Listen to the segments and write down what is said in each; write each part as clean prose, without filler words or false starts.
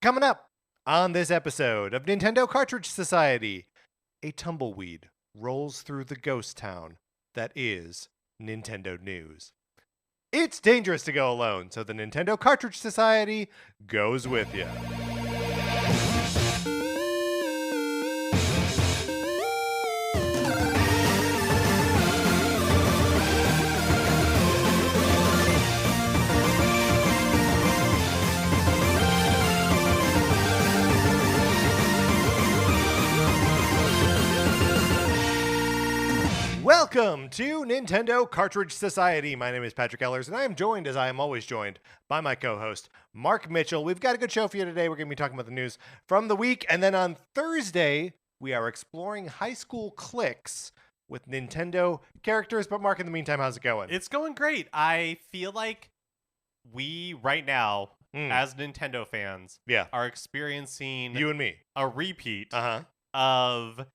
Coming up on this episode of Nintendo Cartridge Society, a tumbleweed rolls through the ghost town that is Nintendo News. It's dangerous to go alone, so the Nintendo Cartridge Society goes with you. Welcome to Nintendo Cartridge Society. My name is Patrick Ellers, and I am joined, as I am always joined, by my co-host, Mark Mitchell. We've got a good show for you today. We're going to be talking about the news from the week, and then on Thursday, we are exploring high school cliques with Nintendo characters. But Mark, in the meantime, how's it going? It's going great. I feel like we, right now, as Nintendo fans, are experiencing you and me a repeat of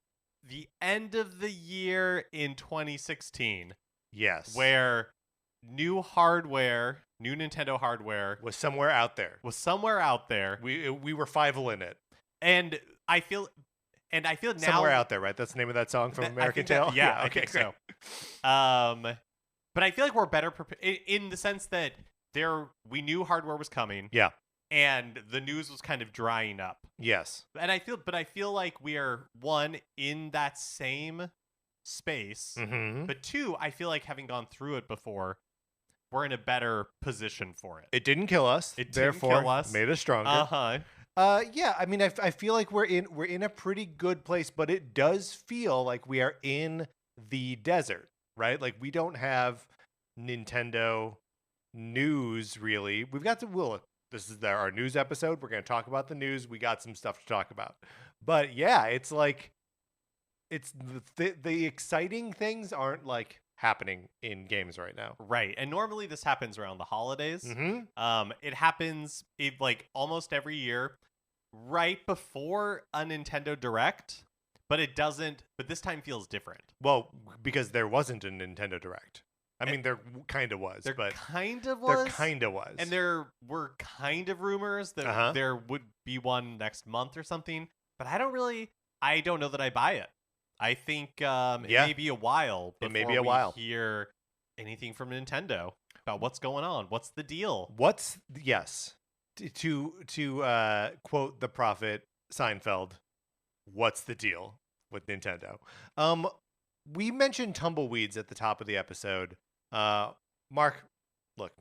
the end of the year in 2016. Yes. Where new Nintendo hardware was somewhere out there. We were Fievel in it. And I feel now somewhere out there, right? That's the name of that song from American Tail? I think so. But I feel like we're better prepared in the sense that we knew hardware was coming. Yeah. And the news was kind of drying up. Yes. And I feel like we are, one, in that same space. Mm-hmm. But two, I feel like having gone through it before, we're in a better position for it. It didn't kill us. Therefore, made us stronger. Yeah, I mean, I feel like we're in a pretty good place, but it does feel like we are in the desert, right? Like we don't have Nintendo news really. We've got this is our news episode. We're going to talk about the news. We got some stuff to talk about. But yeah, it's like the exciting things aren't like happening in games right now. Right. And normally this happens around the holidays. Mm-hmm. It happens like almost every year right before a Nintendo Direct, but it doesn't. But this time feels different. Well, because there wasn't a Nintendo Direct. I mean, there kind of was. There kind of was. And there were kind of rumors that there would be one next month or something. But I don't know that I buy it. I think it may be a while before we hear anything from Nintendo about what's going on. What's the deal? To quote the prophet Seinfeld, what's the deal with Nintendo? We mentioned tumbleweeds at the top of the episode. Mark, look,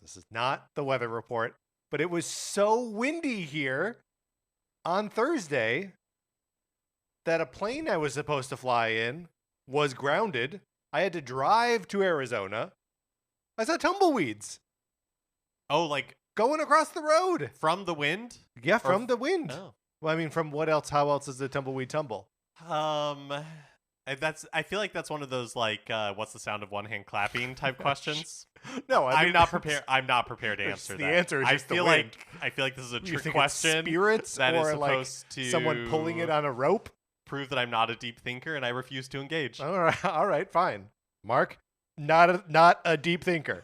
this is not the weather report, but it was so windy here on Thursday that a plane I was supposed to fly in was grounded. I had to drive to Arizona. I saw tumbleweeds. Oh, like going across the road. From the wind? Yeah, from the wind. Oh. Well, I mean, from what else? How else does a tumbleweed tumble? I feel like that's one of those like what's the sound of one hand clapping type questions. No, I'm not prepared. I'm not prepared to answer that. The answer is just the wind. I feel like this is a trick question. Spirits that or is supposed to someone pulling it on a rope. Prove that I'm not a deep thinker and I refuse to engage. All right, fine. Mark, not a deep thinker.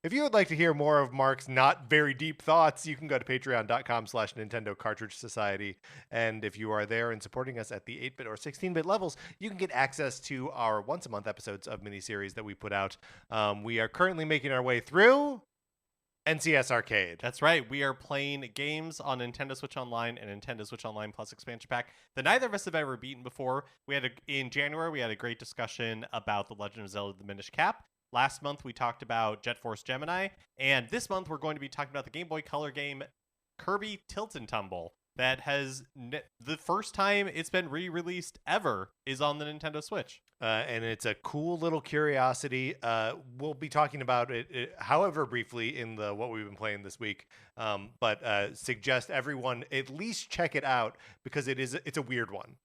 If you would like to hear more of Mark's not very deep thoughts, you can go to patreon.com/Nintendo Cartridge Society. And if you are there and supporting us at the 8-bit or 16-bit levels, you can get access to our once-a-month episodes of miniseries that we put out. We are currently making our way through NCS Arcade. That's right. We are playing games on Nintendo Switch Online and Nintendo Switch Online Plus expansion pack that neither of us have ever beaten before. In January, we had a great discussion about The Legend of Zelda: The Minish Cap. Last month, we talked about Jet Force Gemini, and this month, we're going to be talking about the Game Boy Color game Kirby Tilt and Tumble that has the first time it's been re-released ever is on the Nintendo Switch. And it's a cool little curiosity. We'll be talking about it, however briefly, in what we've been playing this week. But suggest everyone at least check it out because it's a weird one.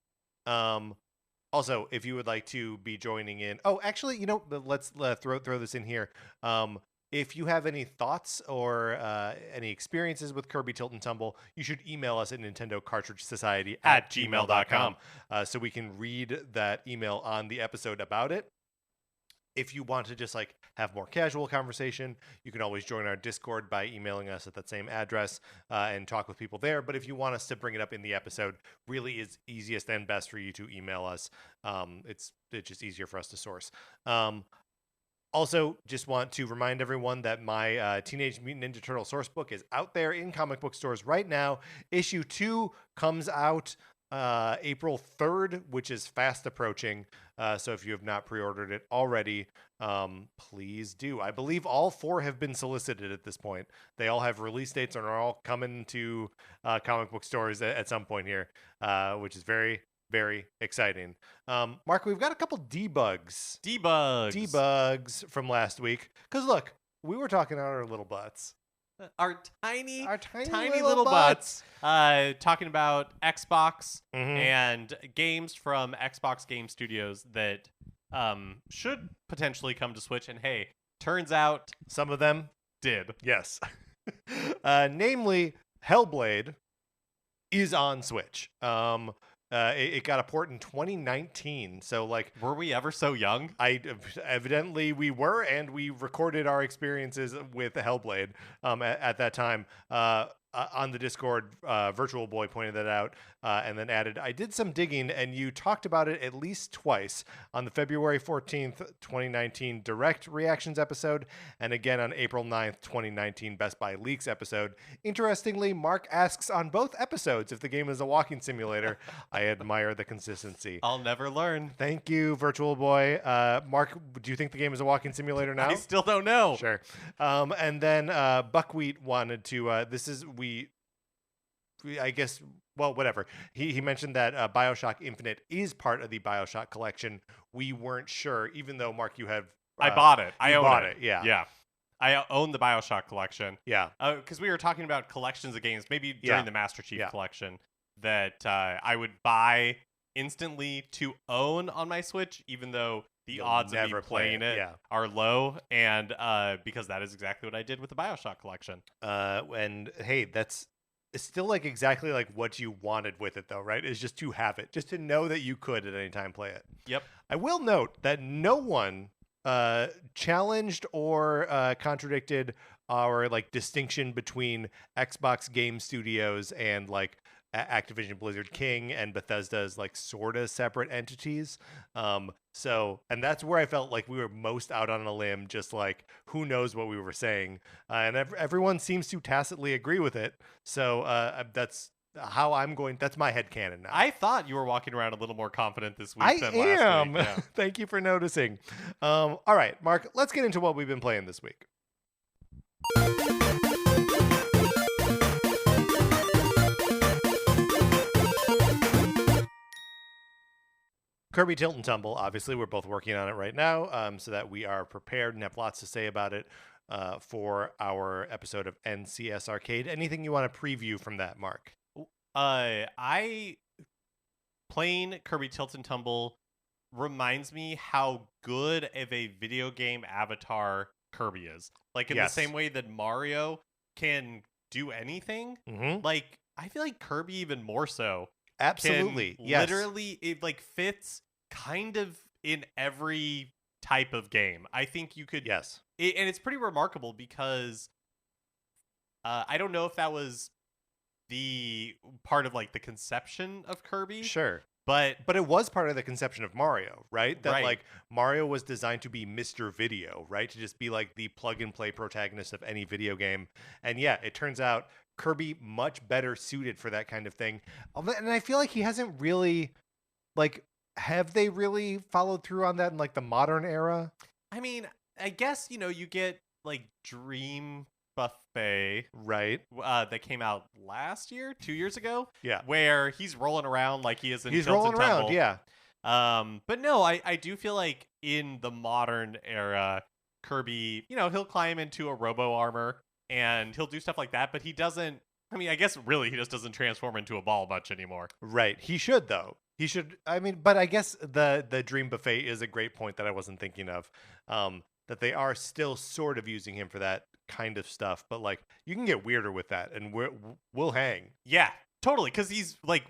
Also, if you would like to be joining in... Oh, actually, let's throw this in here. If you have any thoughts or any experiences with Kirby Tilt and Tumble, you should email us at nintendocartridgesociety@gmail.com so we can read that email on the episode about it. If you want to just like have more casual conversation, you can always join our Discord by emailing us at that same address and talk with people there. But if you want us to bring it up in the episode, really is easiest and best for you to email us. It's just easier for us to source. Also, just want to remind everyone that my Teenage Mutant Ninja Turtle source book is out there in comic book stores right now. Issue 2 comes out April 3rd, which is fast approaching. So if you have not pre-ordered it already, please do. I believe all 4 have been solicited at this point. They all have release dates and are all coming to comic book stores at some point here, which is very, very exciting. Mark, we've got a couple debugs from last week. Because look, we were talking out our little butts. Our tiny little butts. Talking about Xbox and games from Xbox Game Studios that should potentially come to Switch. And hey, turns out some of them did. Yes. Namely, Hellblade is on Switch. It got a port in 2019. So, like, were we ever so young? Evidently we were, and we recorded our experiences with Hellblade at that time. On the Discord, Virtual Boy pointed that out and then added, I did some digging, and you talked about it at least twice on the February 14th, 2019 Direct Reactions episode, and again on April 9th, 2019 Best Buy Leaks episode. Interestingly, Mark asks on both episodes if the game is a walking simulator. I admire the consistency. I'll never learn. Thank you, Virtual Boy. Mark, do you think the game is a walking simulator now? I still don't know. Sure. And then Buckwheat wanted to, I guess, well, whatever. He mentioned that BioShock Infinite is part of the BioShock collection. We weren't sure, even though, Mark, you have... I bought it. I bought own it. Yeah. Yeah. I own the BioShock collection. Yeah. Because we were talking about collections of games, maybe during the Master Chief collection, that I would buy instantly to own on my Switch, even though the odds of me playing it are low, and because that is exactly what I did with the BioShock collection. And hey, it's still like exactly like what you wanted with it, though, right? Is just to have it, just to know that you could at any time play it. Yep. I will note that no one challenged or contradicted our like distinction between Xbox Game Studios and like Activision Blizzard King and Bethesda as like sort of separate entities. So, and that's where I felt like we were most out on a limb, just like who knows what we were saying. And everyone seems to tacitly agree with it. So that's how that's my headcanon now. I thought you were walking around a little more confident this week than last week. I am. Yeah. Thank you for noticing. All right, Mark, let's get into what we've been playing this week. Kirby Tilt and Tumble, obviously, we're both working on it right now so that we are prepared and have lots to say about it for our episode of NCS Arcade. Anything you want to preview from that, Mark? Playing Kirby Tilt and Tumble reminds me how good of a video game avatar Kirby is. Like, in the same way that Mario can do anything, like, I feel like Kirby even more so. Absolutely. Literally, it like fits kind of in every type of game. I think you could. Yes. And it's pretty remarkable because I don't know if that was the part of like the conception of Kirby. Sure. But it was part of the conception of Mario, right? That like Mario was designed to be Mr. Video, right? To just be like the plug and play protagonist of any video game. And yeah, it turns out Kirby much better suited for that kind of thing. And I feel like he hasn't really, like, have they really followed through on that in like the modern era? I mean, I guess, you get like Dream Buffet, right? That came out last year, 2 years ago. Yeah. Where he's rolling around like he is in He's Tilt rolling and Tumble. around, yeah. But no, I do feel like in the modern era, Kirby, he'll climb into a robo armor and he'll do stuff like that, but he doesn't. I mean, I guess really he just doesn't transform into a ball much anymore. Right. He should, though. He should. I mean, but I guess the Dream Buffet is a great point that I wasn't thinking of. That they are still sort of using him for that kind of stuff, but like you can get weirder with that, and we'll hang. Yeah, totally. Because he's like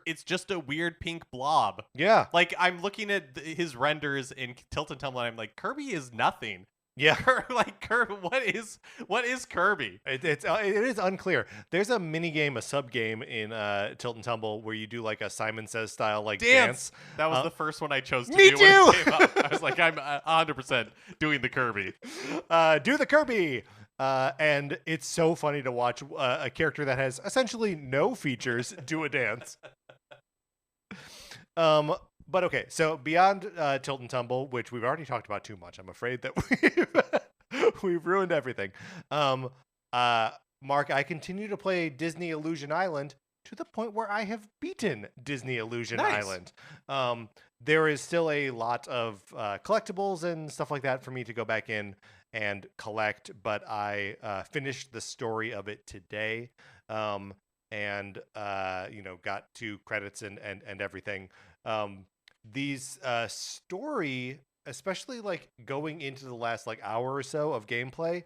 It's just a weird pink blob. Yeah. Like, I'm looking at his renders in Tilt and Tumble, and I'm like, Kirby is nothing. Yeah. Like, Kirby, what is Kirby? It is unclear. There's a mini game, a sub game in Tilt and Tumble where you do like a Simon Says style like dance. That was the first one I chose to me do when too! it came up. I was like, I'm 100% doing the Kirby. Do the Kirby. And it's so funny to watch a character that has essentially no features do a dance. But okay, so beyond Tilt and Tumble, which we've already talked about too much, I'm afraid that we've ruined everything. Mark, I continue to play Disney Illusion Island to the point where I have beaten Disney Illusion Island. There is still a lot of collectibles and stuff like that for me to go back in and collect, but I finished the story of it today, and got 2 credits and everything. These story, especially like going into the last like hour or so of gameplay,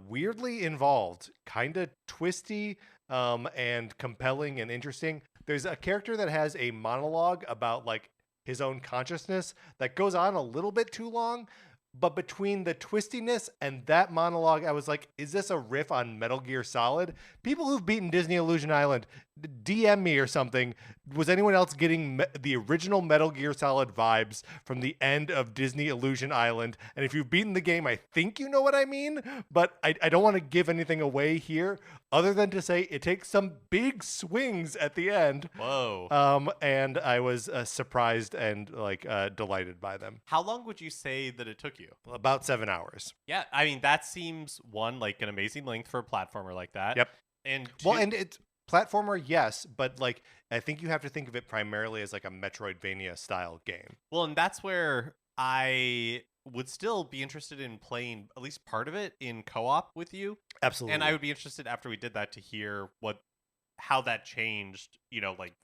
weirdly involved, kind of twisty, and compelling and interesting. There's a character that has a monologue about like his own consciousness that goes on a little bit too long. But between the twistiness and that monologue, I was like, is this a riff on Metal Gear Solid? People who've beaten Disney Illusion Island, DM me or something. Was anyone else getting the original Metal Gear Solid vibes from the end of Disney Illusion Island? And if you've beaten the game, I think you know what I mean. But I don't want to give anything away here other than to say it takes some big swings at the end. Whoa. And I was surprised and like delighted by them. How long would you say that it took you? About 7 hours. Yeah, I mean, that seems, one, like an amazing length for a platformer like that. Yep. And well, and it's platformer, yes, but like I think you have to think of it primarily as like a Metroidvania style game. Well, and that's where I would still be interested in playing at least part of it in co-op with you. Absolutely. And I would be interested after we did that to hear how that changed, like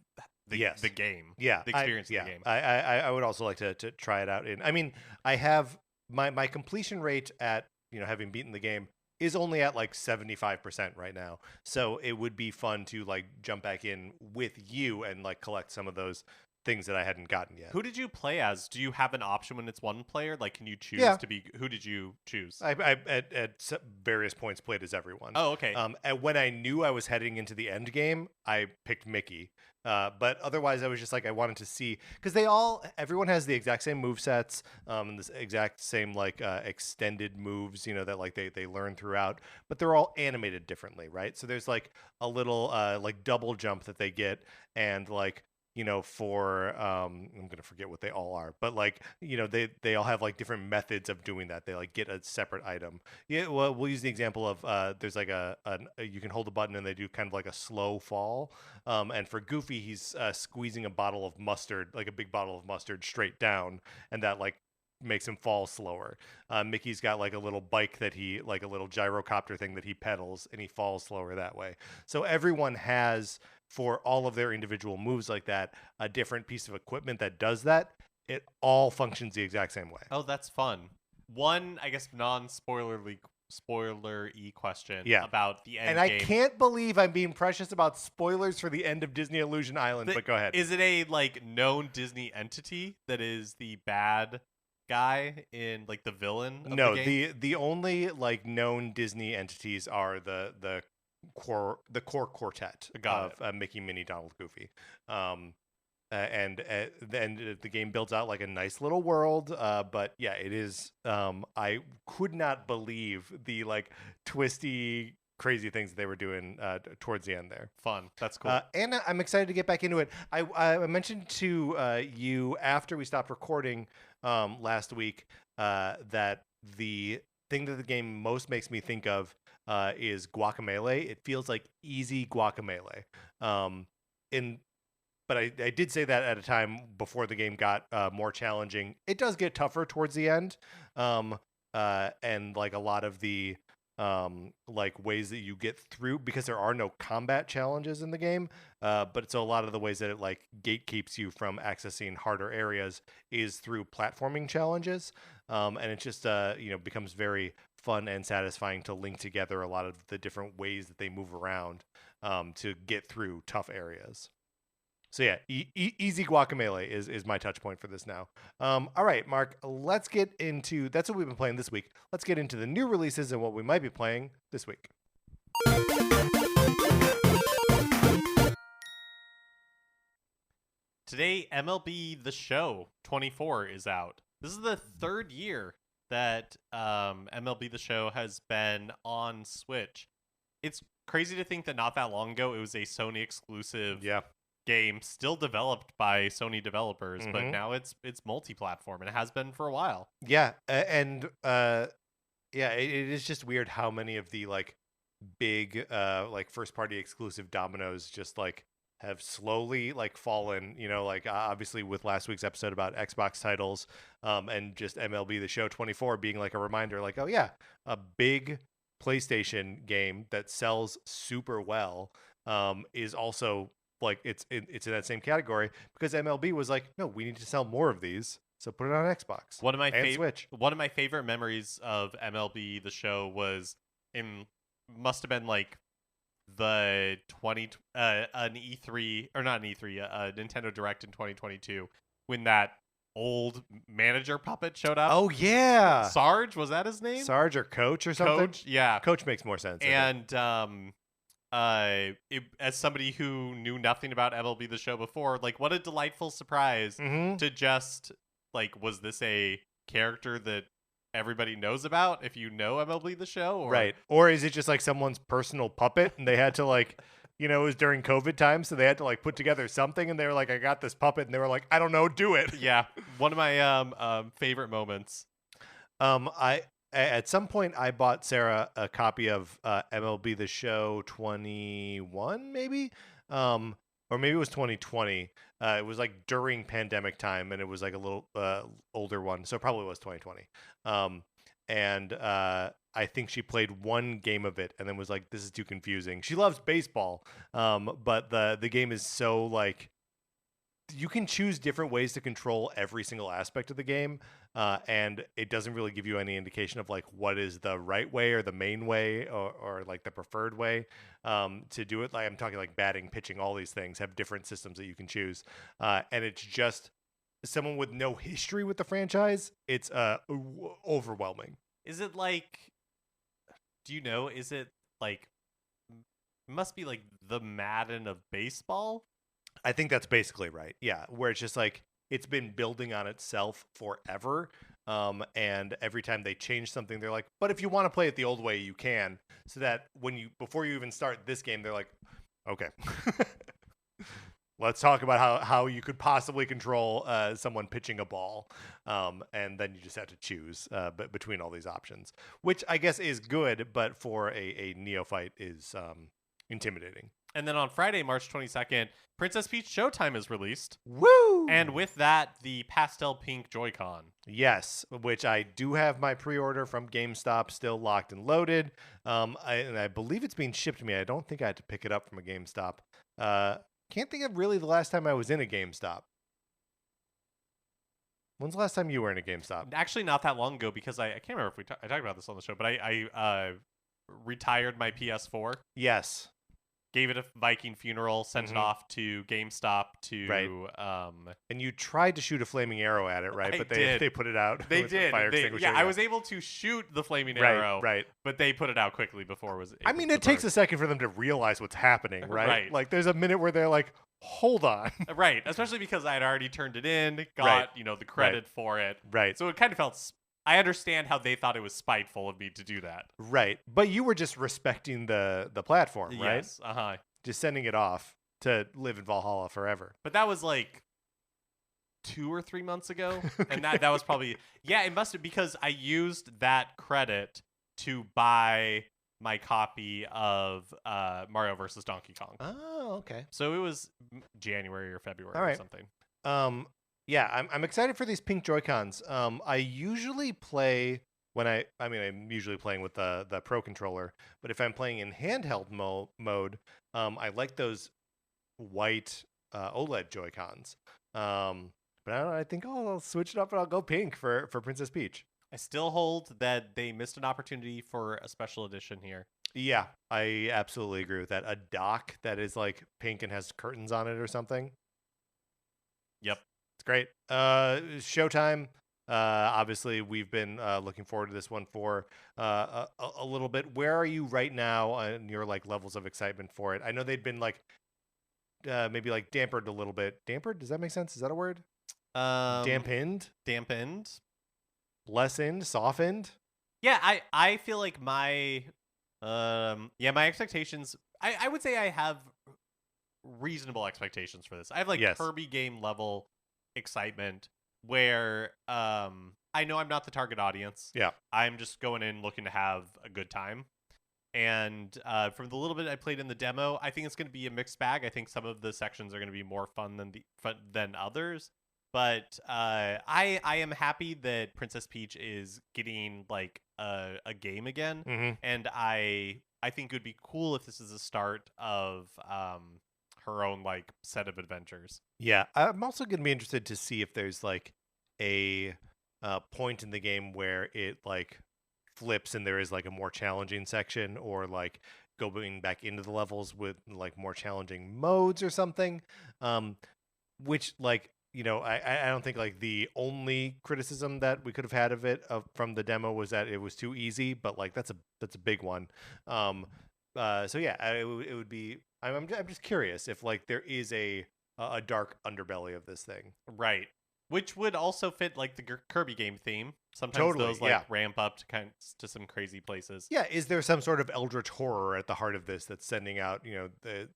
the game. Yeah. The experience of the game. I would also like to try it out. I mean, I have my completion rate at, having beaten the game is only at like 75% right now. So it would be fun to like jump back in with you and like collect some of those things that I hadn't gotten yet. Who did you play as? Do you have an option when it's one player? Like, can you choose to be? Who did you choose? I at various points played as everyone. Oh, okay. And when I knew I was heading into the end game, I picked Mickey. But otherwise, I was just like, I wanted to see, because everyone has the exact same movesets, and this exact same like extended moves, that like they learn throughout, but they're all animated differently, right? So there's like a little like double jump that they get, and like, for I'm gonna forget what they all are, but like, they all have like different methods of doing that. They like get a separate item. Yeah, well, we'll use the example of there's like you can hold a button and they do kind of like a slow fall. And for Goofy, he's squeezing a bottle of mustard, like a big bottle of mustard, straight down, and that like makes him fall slower. Mickey's got like a little bike that like a little gyrocopter thing that he pedals, and he falls slower that way. So everyone has, for all of their individual moves like that, a different piece of equipment that does that. It all functions the exact same way. Oh, that's fun. One, I guess, spoiler-y question about the end game. And I can't believe I'm being precious about spoilers for the end of Disney Illusion Island, but go ahead. Is it a like known Disney entity that is the bad guy in like the villain of no, the game? the only like known Disney entities are the core quartet of Mickey, Minnie, Donald, Goofy. And then the game builds out like a nice little world, but yeah, it is I could not believe the like twisty crazy things that they were doing towards the end there. Fun. That's cool. And I'm excited to get back into it. I mentioned to you after we stopped recording last week that the thing that the game most makes me think of is Guacamelee. It feels like easy Guacamelee. But I did say that at a time before the game got more challenging. It does get tougher towards the end, and like a lot of the like ways that you get through, because there are no combat challenges in the game, but so a lot of the ways that it like gatekeeps you from accessing harder areas is through platforming challenges, and it just becomes very fun and satisfying to link together a lot of the different ways that they move around to get through tough areas. So yeah, easy Guacamelee is my touch point for this now. All right, Mark, let's get into that's what we've been playing this week. Let's get into the new releases and what we might be playing this week. Today, MLB The Show 24 is out. This is the third year that MLB The Show has been on Switch. It's crazy to think that not that long ago it was a Sony exclusive game, still developed by Sony developers, but now it's multi-platform, and it has been for a while. Yeah, and yeah, it is just weird how many of the like big like first party exclusive dominoes just like have slowly like fallen, you know, like obviously with last week's episode about Xbox titles, and just MLB The Show 24 being like a reminder, like, oh yeah, a big PlayStation game that sells super well, is also like it's in that same category because MLB was like, no, we need to sell more of these, so put it on Xbox. Switch. One of my favorite memories of MLB The Show was must have been like the an E3 or not an E3, Nintendo Direct in 2022 when that old manager puppet showed up. Oh yeah, Sarge, was that his name? Sarge or Coach or something? Coach, yeah. Coach makes more sense. And as somebody who knew nothing about MLB The Show before, like what a delightful surprise to just like, was this a character that everybody knows about if you know MLB The Show? Or... Right. Or is it just like someone's personal puppet and they had to like, you know, it was during COVID time, so they had to like put together something and they were like, I got this puppet, and they were like, I don't know, do it. Yeah. One of my favorite moments. At some point I bought Sarah a copy of MLB The Show 21, maybe, or maybe it was 2020. It was like during pandemic time, and it was like a little older one, so it probably was 2020. And I think she played one game of it and then was like, this is too confusing. She loves baseball, but the game is so like, you can choose different ways to control every single aspect of the game, and it doesn't really give you any indication of like what is the right way or the main way or like the preferred way to do it. Like I'm talking like batting, pitching, all these things have different systems that you can choose, and it's just someone with no history with the franchise. It's overwhelming. Is it like, do you know, is it like, must be like the Madden of baseball? I think that's basically right. Yeah, where it's just like it's been building on itself forever. And every time they change something, they're like, but if you want to play it the old way, you can. So that before you even start this game, they're like, okay, let's talk about how you could possibly control someone pitching a ball. And then you just have to choose between all these options, which I guess is good, but for a neophyte is intimidating. And then on Friday, March 22nd, Princess Peach Showtime is released. Woo! And with that, the pastel pink Joy-Con. Yes, which I do have my pre-order from GameStop still locked and loaded. And I believe it's being shipped to me. I don't think I had to pick it up from a GameStop. Can't think of really the last time I was in a GameStop. When's the last time you were in a GameStop? Actually, not that long ago, because I can't remember if I talked about this on the show, but I retired my PS4. Yes. Gave it a Viking funeral, sent it off to GameStop to... Right. And you tried to shoot a flaming arrow at it, right? But they put it out. They did. Fire extinguisher. I was able to shoot the flaming arrow. Right. But they put it out quickly before it was... I mean, it takes a second for them to realize what's happening, right? Right. Like, there's a minute where they're like, hold on. Right. Especially because I had already turned it in, got, the credit for it. Right. So it kind of felt... I understand how they thought it was spiteful of me to do that. Right. But you were just respecting the platform, right? Yes. Uh-huh. Just sending it off to live in Valhalla forever. But that was like 2 or 3 months ago. And that was probably... Yeah, it must have, because I used that credit to buy my copy of Mario vs. Donkey Kong. Oh, okay. So it was January or February or something. Yeah, I'm excited for these pink Joy-Cons. I usually play I'm usually playing with the Pro controller, but if I'm playing in handheld mode, I like those white OLED Joy-Cons. But I don't know, I think I'll switch it up and I'll go pink for Princess Peach. I still hold that they missed an opportunity for a special edition here. Yeah, I absolutely agree with that. A dock that is like pink and has curtains on it or something. Yep. It's great. Showtime. Obviously, we've been looking forward to this one for a little bit. Where are you right now on your like levels of excitement for it? I know they'd been like maybe like dampered a little bit. Dampered? Does that make sense? Is that a word? Um, Dampened, dampened. lessened, softened. Yeah, I feel like my my expectations. I would say I have reasonable expectations for this. I have like Yes. Kirby game level excitement where I know I'm not the target audience. Yeah. I'm just going in looking to have a good time. And from the little bit I played in the demo, I think it's going to be a mixed bag. I think some of the sections are going to be more fun than others. But I am happy that Princess Peach is getting like a game again, Mm-hmm. and I think it would be cool if this is the start of her own like set of adventures. Yeah, I'm also going to be interested to see if there's like a point in the game where it like flips and there is like a more challenging section, or like going back into the levels with like more challenging modes or something. Which like I don't think like the only criticism that we could have had of it from the demo was that it was too easy, but like that's a big one. So yeah, it would be. I'm just curious if like there is a dark underbelly of this thing. Right. Which would also fit like the Kirby game theme. Sometimes Totally, those like yeah. ramp up to some crazy places. Yeah, is there some sort of eldritch horror at the heart of this that's sending out the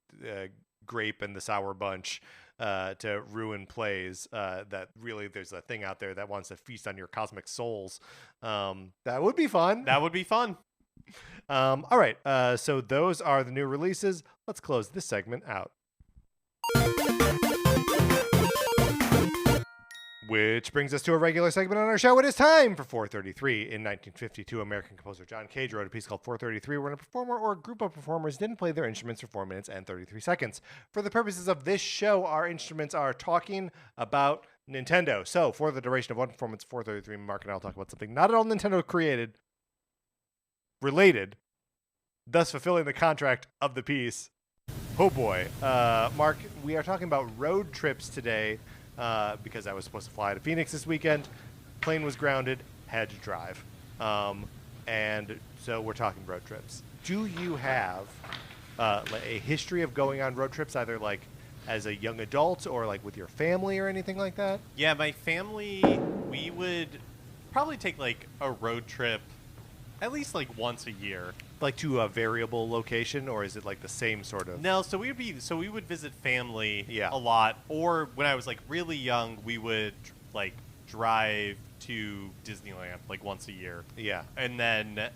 grape and the sour bunch to ruin plays? That really there's a thing out there that wants to feast on your cosmic souls. That would be fun. That would be fun. All right, so those are the new releases. Let's close this segment out. Which brings us to a regular segment on our show. It is time for 433. In 1952, American composer John Cage wrote a piece called 433, when a performer or a group of performers didn't play their instruments for 4 minutes and 33 seconds. For the purposes of this show, our instruments are talking about Nintendo. So, for the duration of one performance, 433, Mark and I will talk about something not at all Nintendo created, related, thus fulfilling the contract of the piece. Oh boy. Mark, we are talking about road trips today. Because I was supposed to fly to Phoenix this weekend. Plane was grounded, had to drive. And so we're talking road trips. Do you have a history of going on road trips, either like as a young adult or like with your family or anything like that? Yeah, my family, we would probably take like a road trip at least like once a year. Like to a variable location, or is it like the same sort of? No, so we would visit family Yeah. a lot. Or when I was like really young, we would like drive to Disneyland like once a year. Yeah. And then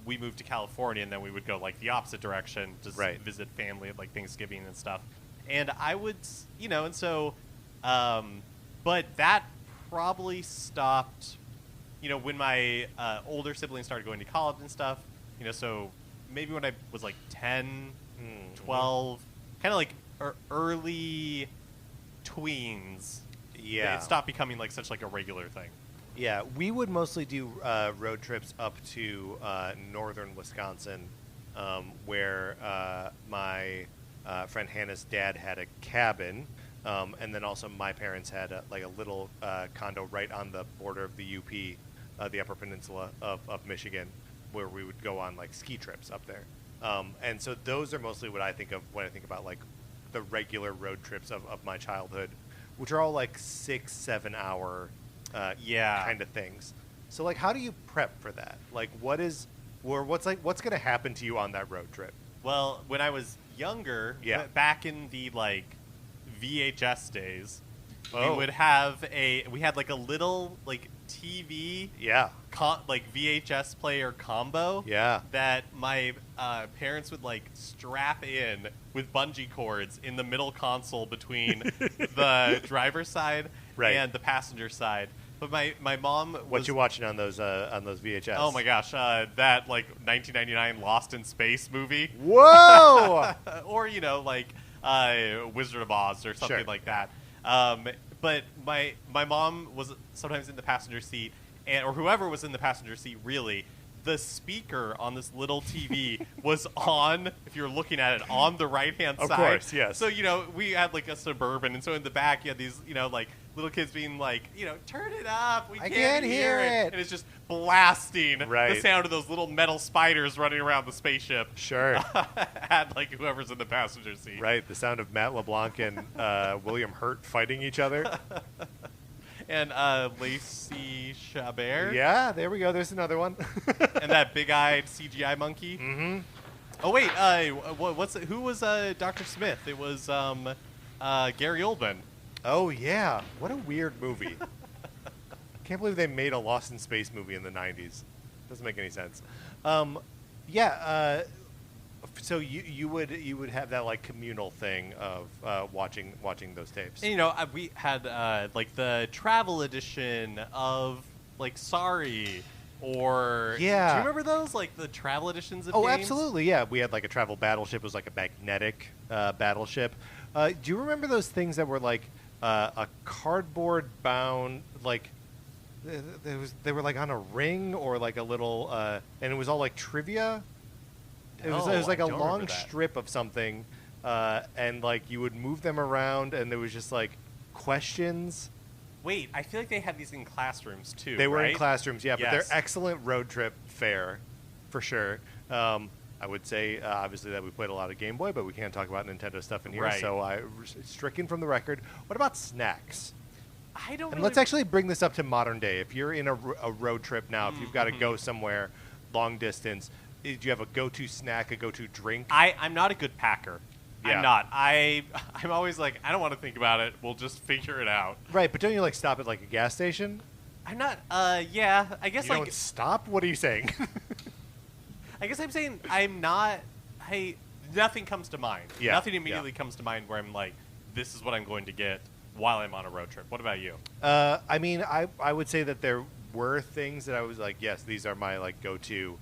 we moved to California, and then we would go like the opposite direction to Right. visit family at like Thanksgiving and stuff. And I would, and so, but that probably stopped, when my older siblings started going to college and stuff. So maybe when I was like 10, 12, kind of like early tweens, Yeah. it stopped becoming like such like a regular thing. Yeah, we would mostly do road trips up to northern Wisconsin, where my friend Hannah's dad had a cabin, and then also my parents had a little condo right on the border of the UP, the Upper Peninsula of Michigan, where we would go on like ski trips up there. And so those are mostly what I think of when I think about like the regular road trips of my childhood, which are all like 6-7 hour kind of things. So like, how do you prep for that? Like, what's going to happen to you on that road trip? Well, when I was younger, back in the like VHS days, we had like a little like TV like VHS player combo that my parents would like strap in with bungee cords in the middle console between the driver's side and the passenger side. But my mom was... What you watching on those VHS? Oh my gosh, that like 1999 Lost in Space movie. Whoa! Or like Wizard of Oz or something like that. But my mom was sometimes in the passenger seat, or whoever was in the passenger seat really, the speaker on this little TV was on, if you're looking at it, on the right-hand Of side. course, yes. So, we had like a Suburban, and so in the back you had these, like little kids being like, turn it up, we can't hear it. And it's just blasting the sound of those little metal spiders running around the spaceship. Sure. At like whoever's in the passenger seat. Right, the sound of Matt LeBlanc and William Hurt fighting each other. And Lacey Chabert. Yeah, there we go. There's another one. And that big-eyed CGI monkey. Mm-hmm. Oh wait, who was Dr. Smith? It was Gary Oldman. Oh yeah, what a weird movie. Can't believe they made a Lost in Space movie in the 90s. Doesn't make any sense. So you would have that like communal thing of watching those tapes. And, we had like the travel edition of like Sorry, or yeah. Do you remember those, like the travel editions of Oh, games? absolutely, yeah. We had like a travel battleship. It was like a magnetic battleship. Do you remember those things that were like a cardboard bound, like they were like on a ring or like a little, and it was all like trivia. It was like a long strip of something, and like you would move them around, and there was just like questions. Wait, I feel like they had these in classrooms too. They were right? in classrooms, yeah, but Yes. they're excellent road trip fare, for sure. I would say obviously that we played a lot of Game Boy, but we can't talk about Nintendo stuff in here, Right. so I stricken from the record. What about snacks? I don't. And let's actually bring this up to modern day. If you're in a road trip now, if you've got to go somewhere long distance, do you have a go-to snack, a go-to drink? I'm not a good packer. Yeah. I'm not. I'm always like, I don't want to think about it. We'll just figure it out. Right, but don't you like stop at like a gas station? I'm not. Yeah. I guess You don't stop? What are you saying? I guess I'm saying I'm not. Nothing comes to mind. Yeah, Nothing immediately comes to mind where I'm like, this is what I'm going to get while I'm on a road trip. What about you? I mean, I would say that there were things that I was like, yes, these are my like go-to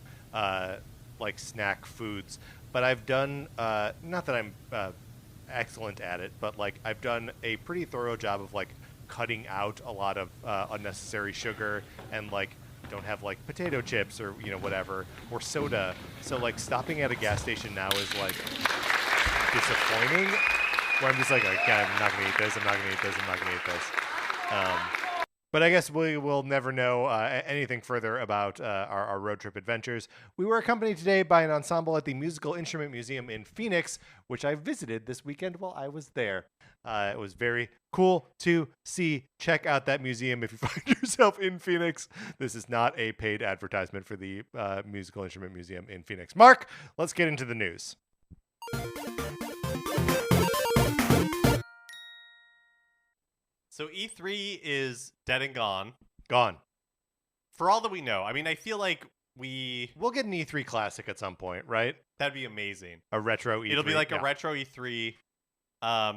like snack foods. But I've done not that I'm excellent at it, but like I've done a pretty thorough job of like cutting out a lot of unnecessary sugar and like don't have like potato chips or whatever or soda. So like stopping at a gas station now is like disappointing. Where I'm just like, God, I'm not gonna eat this. I'm not gonna eat this. I'm not gonna eat this. But I guess we will never know anything further about our road trip adventures. We were accompanied today by an ensemble at the Musical Instrument Museum in Phoenix, which I visited this weekend while I was there. It was very cool to see. Check out that museum if you find yourself in Phoenix. This is not a paid advertisement for the Musical Instrument Museum in Phoenix. Mark, let's get into the news. So E3 is dead and gone. Gone. For all that we know. I mean, I feel like we'll get an E3 classic at some point, right? That'd be amazing. A retro E3. It'll be like a retro E3.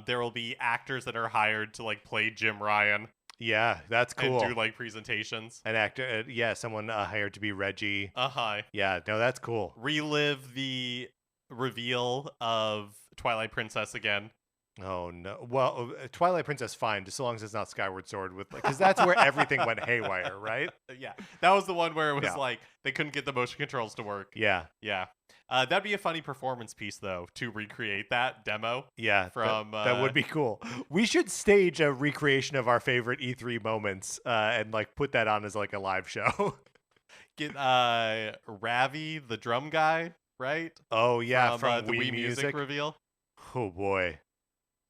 There will be actors that are hired to like play Jim Ryan. Yeah, that's cool. And do like presentations. An actor, someone hired to be Reggie. Uh-huh. Yeah, no, that's cool. Relive the reveal of Twilight Princess again. Oh no! Well, Twilight Princess, fine, just so long as it's not Skyward Sword, because that's where everything went haywire, right? Yeah, that was the one where it was like they couldn't get the motion controls to work. Yeah. That'd be a funny performance piece, though, to recreate that demo. Yeah, from that would be cool. We should stage a recreation of our favorite E3 moments and like put that on as like a live show. Get Ravi, the drum guy, right? Oh yeah, from the Wii Music reveal. Oh boy.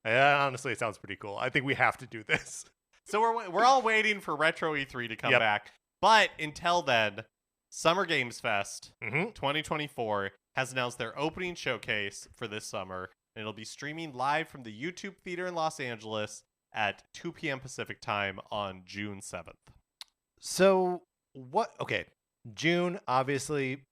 Yeah, honestly, it sounds pretty cool. I think we have to do this. So we're all waiting for Retro E3 to come back. But until then, Summer Games Fest 2024 has announced their opening showcase for this summer. And it'll be streaming live from the YouTube Theater in Los Angeles at 2 p.m. Pacific time on June 7th. So what? Okay, June, obviously,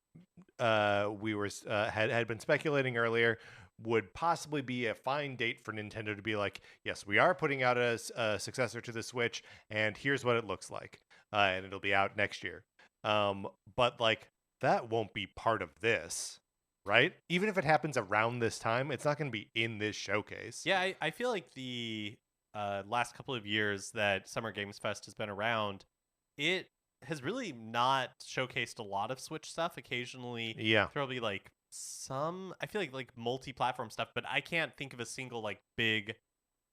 we were had been speculating earlier, would possibly be a fine date for Nintendo to be like, yes, we are putting out a successor to the Switch, and here's what it looks like, and it'll be out next year. But like that won't be part of this, right? Even if it happens around this time, it's not going to be in this showcase. Yeah, I feel like the last couple of years that Summer Games Fest has been around, it has really not showcased a lot of Switch stuff. Occasionally, Yeah. there'll be like some, I feel like multi-platform stuff, but I can't think of a single like big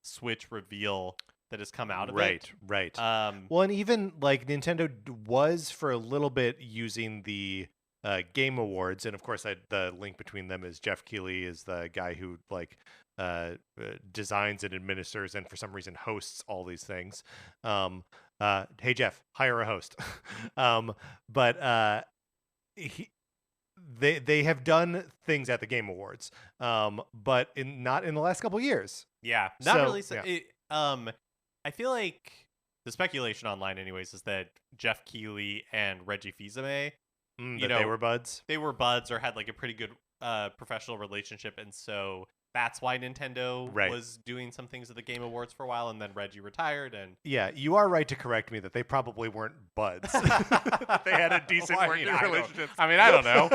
Switch reveal that has come out of it. Right. Well, and even like Nintendo was for a little bit using the Game Awards, and of course, the link between them is Jeff Keighley is the guy who like designs and administers, and for some reason hosts all these things. Hey Jeff, hire a host. But he, they have done things at the Game Awards, but not in the last couple years. Yeah, not So, really. yeah. I feel like the speculation online, anyways, is that Jeff Keighley and Reggie Fils-Aimé, That they were buds. they were buds or had like a pretty good professional relationship, and so that's why Nintendo Right. was doing some things at the Game Awards for a while, and then Reggie retired, and Yeah, you are right to correct me that they probably weren't buds. They had a decent Well, I working mean, I don't- relationship. I don't know.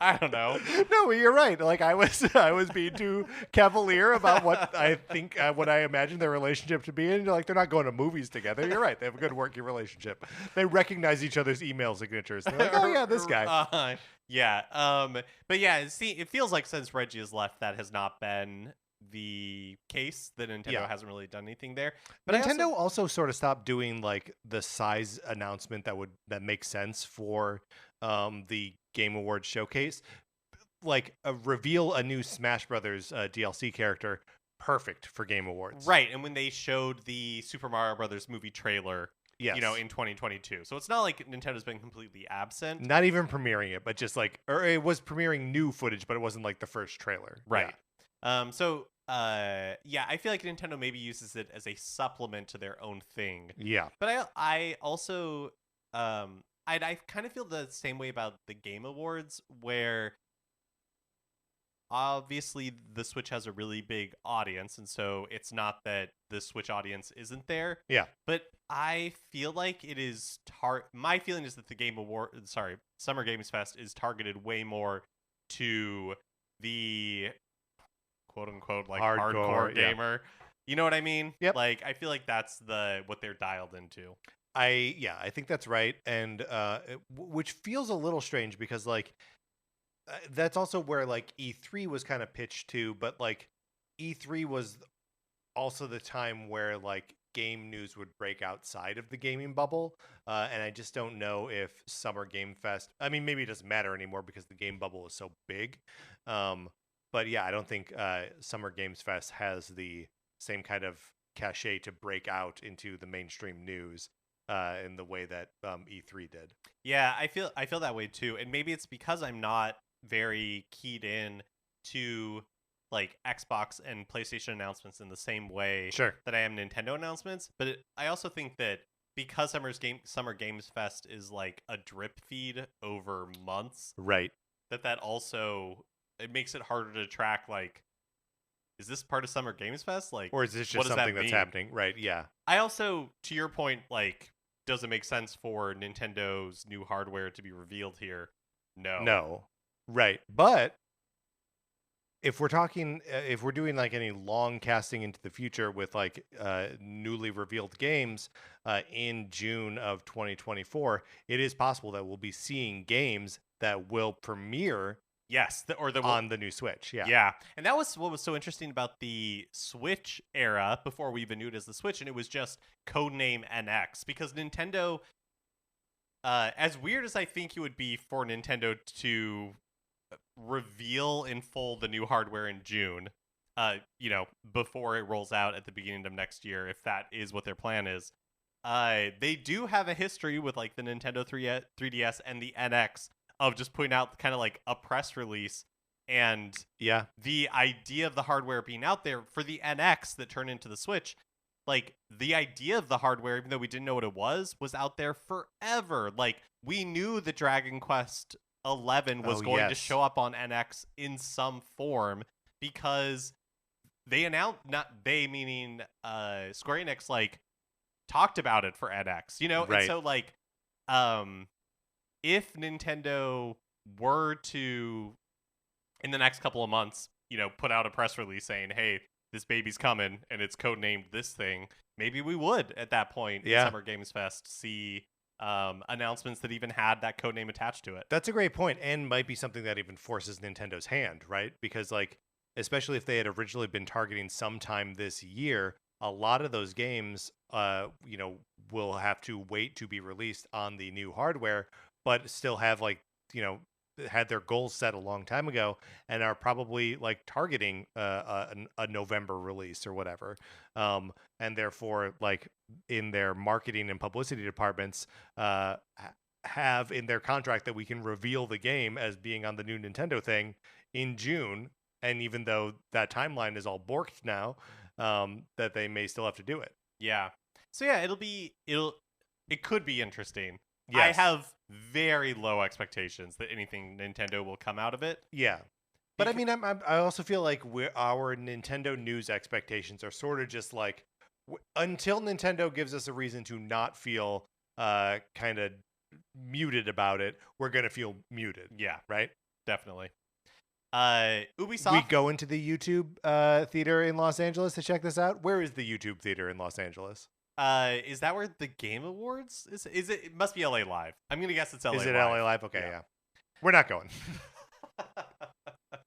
I don't know. No, you're right. Like I was being too cavalier about what I think, what I imagine their relationship to be. And like they're not going to movies together. You're right. They have a good working relationship. They recognize each other's email signatures. They're like, oh yeah, this guy. Yeah. But yeah, see, it feels like since Reggie has left, that has not been the case. That Nintendo Yeah. hasn't really done anything there. But Nintendo also sort of stopped doing like the size announcement that makes sense for the Game Awards showcase. Like reveal a new Smash Brothers DLC character, perfect for Game Awards. right, and when they showed the Super Mario Brothers movie trailer, Yes. in 2022, so it's not like Nintendo's been completely absent. Not even premiering it, but just like, or it was premiering new footage, but it wasn't like the first trailer. Right. Yeah, I feel like Nintendo maybe uses it as a supplement to their own thing. Yeah. But I also I kind of feel the same way about the Game Awards, where obviously the Switch has a really big audience, and so it's not that the Switch audience isn't there. Yeah. But I feel like it is my feeling is that the Summer Games Fest is targeted way more to the quote unquote like hardcore yeah. gamer. You know what I mean? Yep. Like I feel like that's what they're dialed into. I think that's right, and which feels a little strange because like that's also where like E3 was kind of pitched to, but like E3 was also the time where like game news would break outside of the gaming bubble, and I just don't know if Summer Game Fest. I mean, maybe it doesn't matter anymore because the game bubble is so big. But yeah, I don't think Summer Games Fest has the same kind of cachet to break out into the mainstream news in the way that E3 did. Yeah, I feel that way too, and maybe it's because I'm not very keyed in to like Xbox and PlayStation announcements in the same way Sure. that I am Nintendo announcements. But I also think that because Summer Games Fest is like a drip feed over months, Right. that also it makes it harder to track. Like, is this part of Summer Games Fest? Like, Or is this what just does that something that's mean? happening? Right. Yeah. I also, to your point, like, does it make sense for Nintendo's new hardware to be revealed here? No. Right. But if we're talking, if we're doing like any long casting into the future with like newly revealed games in June of 2024, it is possible that we'll be seeing games that will premiere Yes, on the new Switch. Yeah. Yeah, and that was what was so interesting about the Switch era before we even knew it as the Switch, and it was just codename NX because Nintendo, as weird as I think it would be for Nintendo to reveal in full the new hardware in June, before it rolls out at the beginning of next year, if that is what their plan is, they do have a history with like the Nintendo 3DS and the NX of just putting out kind of like a press release, and Yeah. the idea of the hardware being out there for the NX that turned into the Switch, like the idea of the hardware, even though we didn't know what it was out there forever. Like we knew the Dragon Quest 11 was going to yes. show up on NX in some form because they announced, not they meaning Square Enix, like talked about it for NX, Right. And so like if Nintendo were to in the next couple of months, put out a press release saying, hey, this baby's coming and it's codenamed this thing, maybe we would at that point in Yeah. Summer Games Fest see announcements that even had that code name attached to it. That's a great point, and might be something that even forces Nintendo's hand, right? Because, like, especially if they had originally been targeting sometime this year, a lot of those games, will have to wait to be released on the new hardware, but still have, like, had their goals set a long time ago and are probably like targeting a November release or whatever. And therefore, like, in their marketing and publicity departments, have in their contract that we can reveal the game as being on the new Nintendo thing in June. And even though that timeline is all borked now, that they may still have to do it. Yeah. So yeah, it could be interesting. Yes. I have very low expectations that anything Nintendo will come out of it. Yeah. But I mean, I also feel like our Nintendo news expectations are sort of just like, until Nintendo gives us a reason to not feel kind of muted about it, we're going to feel muted. Yeah, right? Definitely. Ubisoft. We go into the YouTube theater in Los Angeles to check this out. Where is the YouTube theater in Los Angeles? Is that where the Game Awards is? Is it? It must be LA Live. I'm gonna guess it's LA. Is it Live. LA Live? Okay, yeah. We're not going.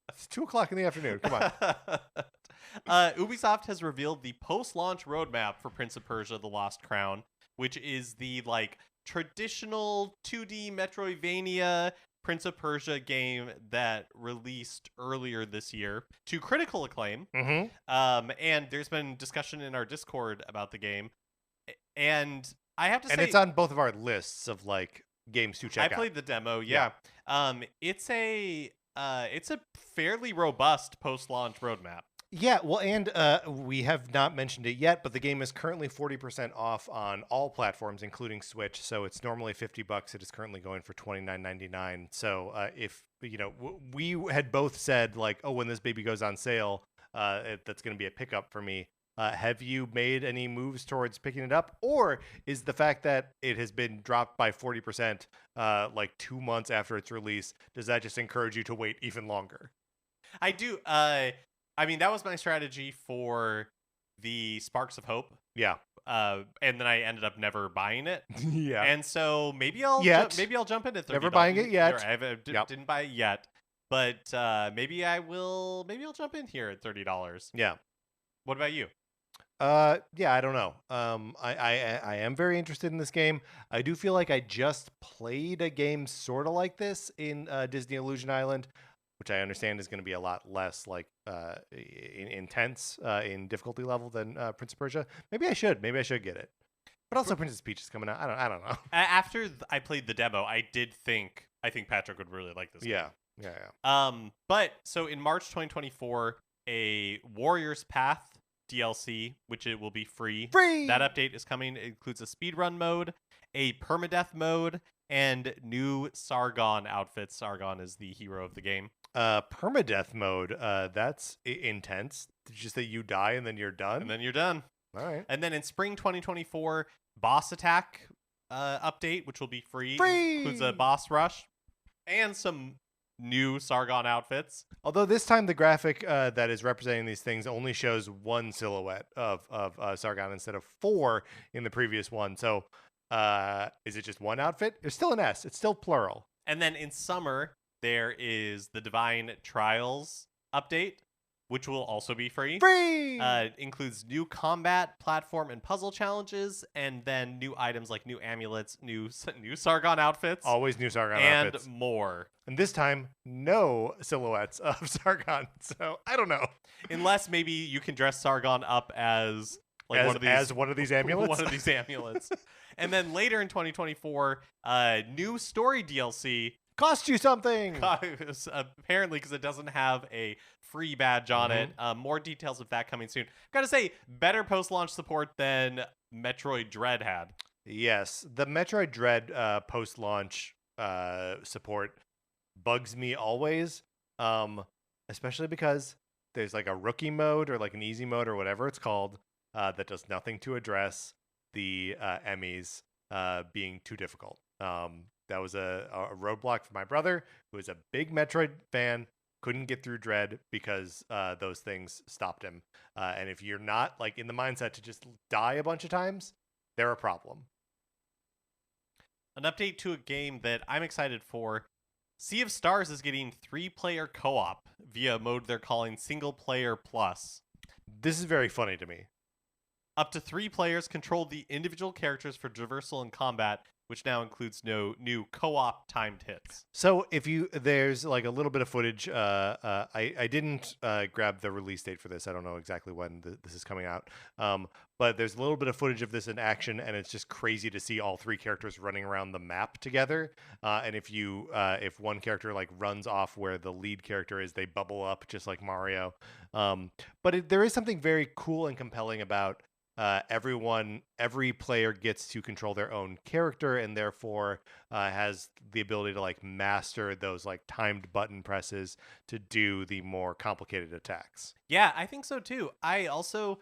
It's 2:00 in the afternoon. Come on. Ubisoft has revealed the post-launch roadmap for Prince of Persia: The Lost Crown, which is the like traditional 2D Metroidvania Prince of Persia game that released earlier this year to critical acclaim. Mm-hmm. And there's been discussion in our Discord about the game. And I have to say, and it's on both of our lists of like games to check out. I played the demo. Yeah. It's a fairly robust post-launch roadmap. Yeah, well, and we have not mentioned it yet, but the game is currently 40% off on all platforms, including Switch. So it's normally $50. It is currently going for $29.99. So if we had both said like, oh, when this baby goes on sale, that's going to be a pickup for me. Have you made any moves towards picking it up, or is the fact that it has been dropped by 40% like 2 months after its release, does that just encourage you to wait even longer? I do. I mean, that was my strategy for the Sparks of Hope. Yeah. And then I ended up never buying it. Yeah. And so maybe I'll jump in at $30. Never buying it yet. I didn't buy it yet, but maybe I will. Maybe I'll jump in here at $30. Yeah. What about you? Yeah, I don't know. I am very interested in this game. I do feel like I just played a game sort of like this in Disney Illusion Island, which I understand is going to be a lot less like intense in difficulty level than Prince of Persia. Maybe I should get it. But also Princess Peach is coming out. I don't know. After I played the demo, I think Patrick would really like this game. Yeah. But so in March 2024, a Warrior's Path DLC, which it will be free. That update is coming. It includes a speedrun mode, a permadeath mode, and new Sargon outfits. Sargon is the hero of the game. Permadeath mode. That's intense. It's just that you die and then you're done. All right. And then in spring 2024, boss attack update, which will be free. Includes a boss rush and some new Sargon outfits. Although this time the graphic that is representing these things only shows one silhouette of Sargon instead of 4 in the previous one. So is it just one outfit? It's still an S. It's still plural. And then in summer, there is the Divine Trials update, which will also be free. Includes new combat, platform, and puzzle challenges, and then new items like new amulets, new Sargon outfits. Always new Sargon outfits. And more. And this time, no silhouettes of Sargon. So, I don't know. Unless maybe you can dress Sargon up as like one of these amulets? One of these amulets. And then later in 2024, new story DLC. Cost you something. Apparently, because it doesn't have a free badge on it. More details of that coming soon. Gotta say, better post-launch support than Metroid Dread had. Yes, the Metroid Dread post-launch support bugs me always, especially because there's like a rookie mode or like an easy mode or whatever it's called that does nothing to address the Emmys being too difficult. That was a roadblock for my brother, who is a big Metroid fan, couldn't get through Dread because those things stopped him. And if you're not like in the mindset to just die a bunch of times, they're a problem. an update to a game that I'm excited for. Sea of Stars is getting 3-player co-op via a mode they're calling Single Player Plus. This is very funny to me. Up to 3 players control the individual characters for traversal and combat, which now includes no new co-op timed hits. So there's like a little bit of footage. I didn't grab the release date for this. I don't know exactly when this is coming out. But there's a little bit of footage of this in action, and it's just crazy to see all 3 characters running around the map together. And if one character like runs off where the lead character is, they bubble up just like Mario. But there is something very cool and compelling about. Every player gets to control their own character, and therefore has the ability to like master those like timed button presses to do the more complicated attacks. Yeah, I think so too. I also,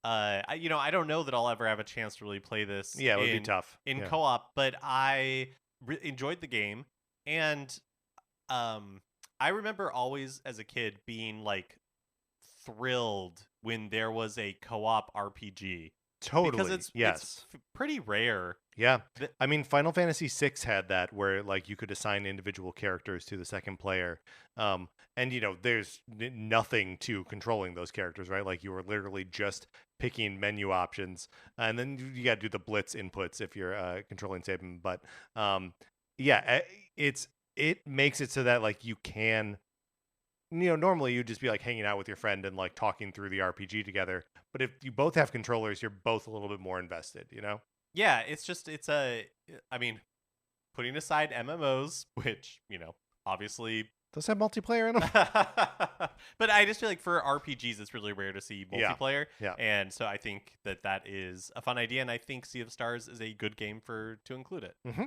I don't know that I'll ever have a chance to really play this. Yeah, it would be tough in co-op, but I enjoyed the game, and I remember always as a kid being like thrilled when there was a co-op RPG. Totally. Because it's pretty rare. Yeah. I mean, Final Fantasy VI had that where like you could assign individual characters to the second player. And there's nothing to controlling those characters, right? Like you were literally just picking menu options, and then you got to do the blitz inputs if you're controlling Saban. But it makes it so that like you can normally you'd just be like hanging out with your friend and like talking through the RPG together. But if you both have controllers, you're both a little bit more invested, Yeah, I mean, putting aside MMOs, which, obviously does have multiplayer in them. But I just feel like for RPGs, it's really rare to see multiplayer. Yeah. And so I think that is a fun idea. And I think Sea of Stars is a good game to include it. Mm-hmm.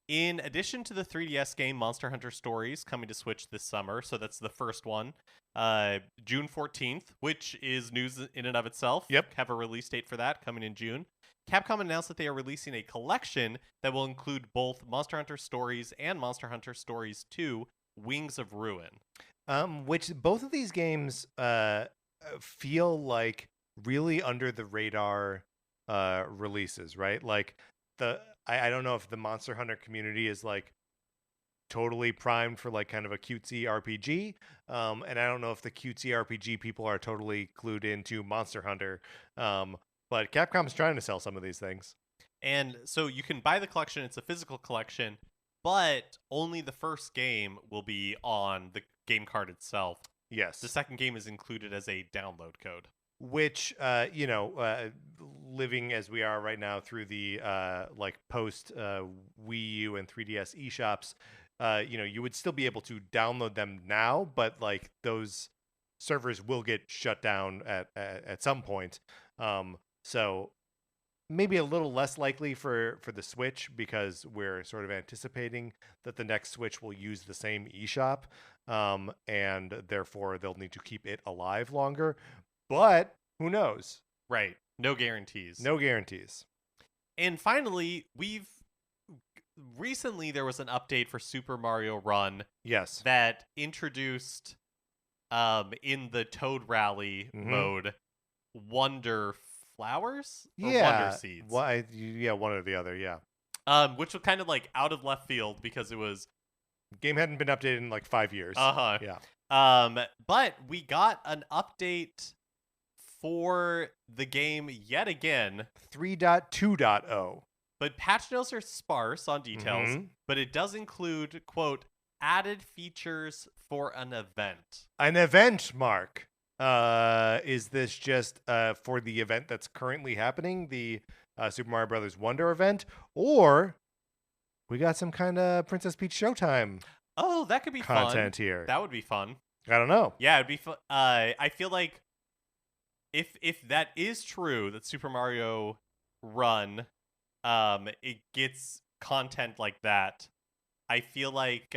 In addition to the 3DS game Monster Hunter Stories coming to Switch this summer, so that's the first one, June 14th, which is news in and of itself. Yep. Have a release date for that coming in June. Capcom announced that they are releasing a collection that will include both Monster Hunter Stories and Monster Hunter Stories 2, Wings of Ruin. Which both of these games feel like really under the radar releases, right? Like I don't know if the Monster Hunter community is like totally primed for like kind of a cutesy RPG, and I don't know if the cutesy RPG people are totally clued into Monster Hunter, but Capcom's trying to sell some of these things. And so you can buy the collection. It's a physical collection, but only the first game will be on the game card itself. Yes. The second game is included as a download code. Which, living as we are right now through the like post Wii U and 3DS eShops, you would still be able to download them now, but like those servers will get shut down at some point. So maybe a little less likely for the Switch, because we're sort of anticipating that the next Switch will use the same eShop, and therefore they'll need to keep it alive longer. But who knows? Right. No guarantees. No guarantees. And finally, recently there was an update for Super Mario Run. Yes. That introduced in the Toad Rally mode Wonder Flowers? Or Wonder Seeds. One or the other, yeah. Which was kind of like out of left field because it was game hadn't been updated in like 5 years. Yeah. But we got an update for the game yet again. 3.2.0. But patch notes are sparse on details, but it does include, quote, added features for an event. An event, Mark. Is this just for the event that's currently happening, the Super Mario Brothers Wonder event, or we got some kind of Princess Peach Showtime? Oh, that could be content fun. Here. That would be fun. I don't know. Yeah, it'd be fun. I feel like if that is true, that Super Mario Run, it gets content like that, I feel like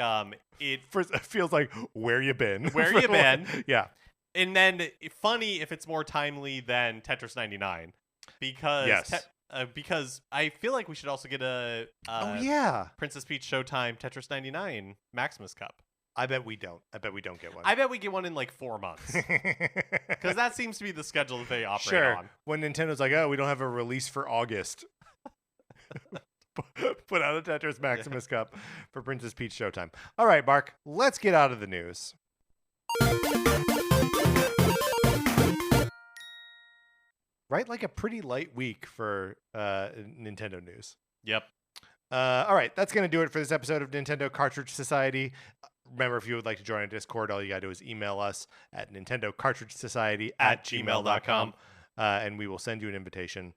it feels like where you been. Where you been? Yeah. And then funny if it's more timely than Tetris 99, because because I feel like we should also get a Princess Peach Showtime Tetris 99 Maximus Cup. I bet we don't. I bet we don't get one. I bet we get one in like 4 months. Because that seems to be the schedule that they operate on. When Nintendo's like, oh, we don't have a release for August. put out a Tetris Maximus Cup for Princess Peach Showtime. All right, Mark, let's get out of the news. Right, like a pretty light week for Nintendo news. Yep. All right, that's going to do it for this episode of Nintendo Cartridge Society. Remember, if you would like to join our Discord, all you got to do is email us at nintendocartridgesociety@gmail.com, and we will send you an invitation.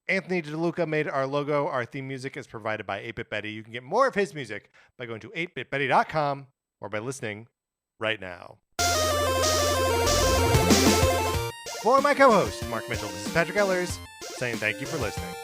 Anthony DeLuca made our logo. Our theme music is provided by 8-Bit Betty. You can get more of his music by going to 8bitbetty.com or by listening right now. For my co-host, Mark Mitchell, this is Patrick Ellers, saying thank you for listening.